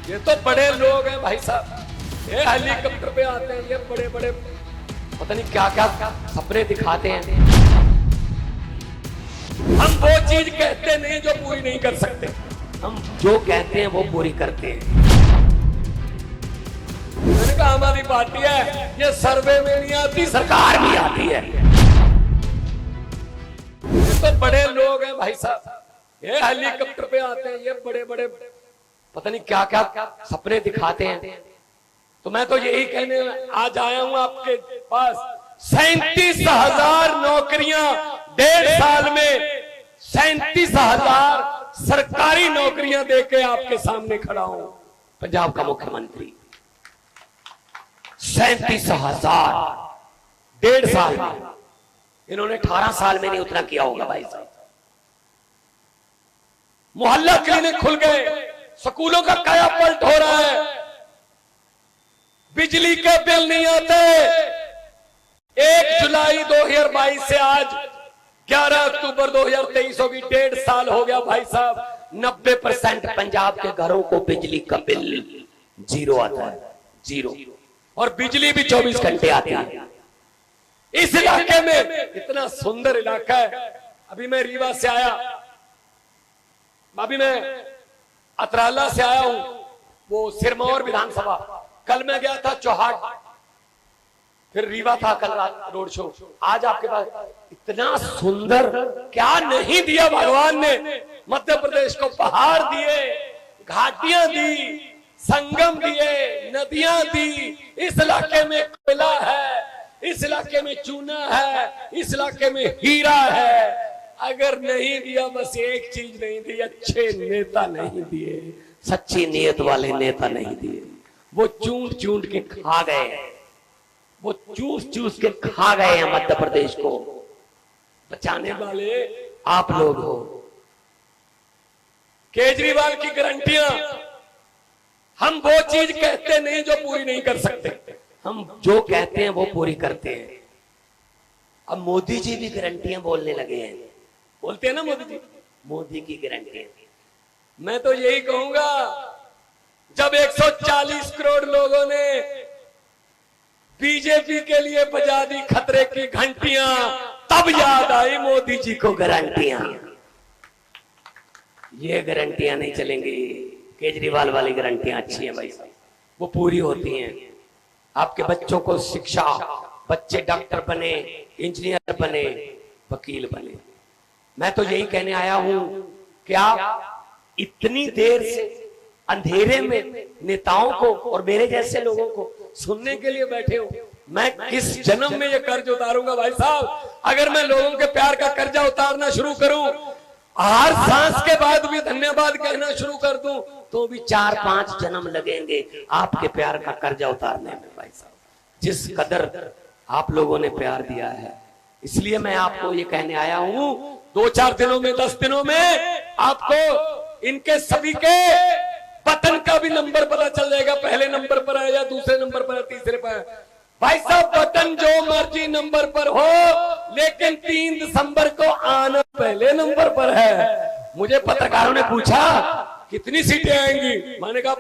ये तो बड़े लोग हैं भाई साहब, ये हेलीकॉप्टर पे आते हैं, ये बड़े बड़े पता नहीं क्या क्या सपने दिखाते हैं। हम वो चीज कहते नहीं जो पूरी नहीं कर सकते, हम जो कहते हैं वो पूरी करते हैं। मैंने कहा हमारी पार्टी है, ये सर्वे में नहीं आती, सरकार भी आती है। ये तो बड़े लोग हैं भाई साहब, ये हेलीकॉप्टर पे आते हैं, ये बड़े बड़े पता नहीं क्या क्या सपने दिखाते हैं। तो मैं तो यही कहने आज आया हूं आपके पास, 37,000 नौकरियां 1.5 साल में, 37,000 सरकारी नौकरियां देके आपके सामने खड़ा हूं। पंजाब का मुख्यमंत्री 37,000 1.5 साल में, इन्होंने 18 साल में नहीं उतना किया होगा भाई साहब। मोहल्ला क्लिनिक खुल गए, स्कूलों का काया पलट हो रहा है, बिजली के बिल नहीं आते। 1 जुलाई 2022 से आज 11 अक्टूबर 2023 होगी, 1.5 साल हो गया भाई साहब। 90% पंजाब के घरों को बिजली का बिल जीरो आता है, जीरो। और बिजली भी 24 घंटे आती है। इस इलाके में इतना सुंदर इलाका है। अभी मैं रीवा से आया, अभी मैं अतराला से आया हूं, वो सिरमौर विधानसभा। कल मैं गया था चौहाट, फिर रीवा था कल रात रोड शो। आज आपके पास इतना सुंदर क्या नहीं दिया भगवान ने। मध्य प्रदेश को पहाड़ दिए, घाटियां दी, संगम दिए, नदियां दी। इस इलाके में कोयला है, इस इलाके में चूना है, इस इलाके में हीरा है। अगर नहीं दिया, बस एक चीज नहीं दी, अच्छे नेता नहीं दिए, सच्ची नीयत वाले नेता नहीं दिए। वो चूंट चूंट के खा गए, वो चूस चूस के खा गए हैं मध्य प्रदेश को। बचाने वाले आप लोग हो। केजरीवाल की गारंटियां, हम वो चीज कहते नहीं जो पूरी नहीं कर सकते, हम जो कहते हैं वो पूरी करते हैं। अब मोदी जी भी गारंटियां बोलने लगे हैं। बोलते हैं ना मोदी जी, मोदी की गारंटियां। मैं तो यही कहूंगा, जब 140 करोड़ लोगों ने बीजेपी के लिए बजा दी खतरे की घंटियां, तब याद आई मोदी जी को गारंटियां। ये गारंटियां नहीं चलेंगी। केजरीवाल वाली गारंटियां अच्छी हैं भाई साहब, वो पूरी होती हैं। आपके बच्चों को शिक्षा, बच्चे डॉक्टर बने, इंजीनियर बने, वकील बने। मैं तो यही कहने आया हूं कि आप इतनी देर से अंधेरे में नेताओं को और मेरे जैसे लोगों को सुनने के लिए बैठे हो। मैं किस जन्म में ये कर्ज उतारूंगा भाई साहब? अगर मैं लोगों के प्यार का कर्जा उतारना शुरू करूं, हर सांस के बाद भी धन्यवाद कहना शुरू कर दूं, तो भी 4-5 जन्म लगेंगे आपके प्यार का कर्जा उतारने में भाई साहब। जिस कदर आप लोगों ने प्यार दिया है, इसलिए मैं आपको ये कहने आया हूं, 2-4 दिनों में, 10 दिनों में आपको इनके सभी के बटन का भी नंबर पता चल जाएगा, पहले नंबर पर है या दूसरे नंबर पर है, तीसरे पर है। भाई साहब, बटन जो मर्जी नंबर पर हो, लेकिन 3 दिसंबर को आना पहले नंबर पर है। मुझे पत्रकारों ने पूछा कितनी सीटें आएंगी, मैंने कहा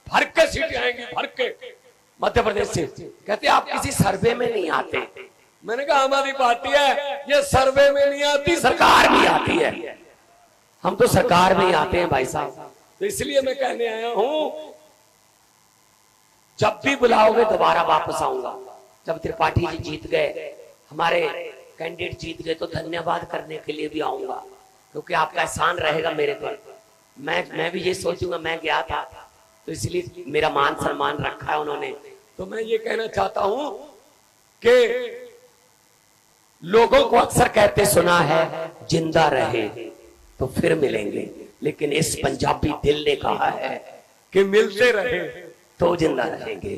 भर के सीटें आएंगी, भर के मध्य प्रदेश से। कहते आप किसी सर्वे में नहीं आते। मैंने कहा हमारी पार्टी है, ये सर्वे में नहीं आती, सरकार भी आती है। हम तो सरकार में ही आते हैं भाई साहब। तो इसलिए मैं कहने आया हूं, जब भी बुलाओगे दोबारा वापस आऊंगा। जब त्रिपाठी जी जीत गए, हमारे कैंडिडेट जीत गए, तो धन्यवाद करने के लिए भी आऊंगा, क्योंकि आपका एहसान रहेगा मेरे पर। मैं भी ये सोचूंगा, मैं गया था तो इसलिए मेरा मान सम्मान रखा है उन्होंने। तो मैं ये कहना चाहता हूं कि लोगों को अक्सर कहते सुना है, जिंदा रहे तो फिर मिलेंगे, लेकिन इस पंजाबी दिल ने कहा है कि मिलते रहे तो जिंदा रहेंगे।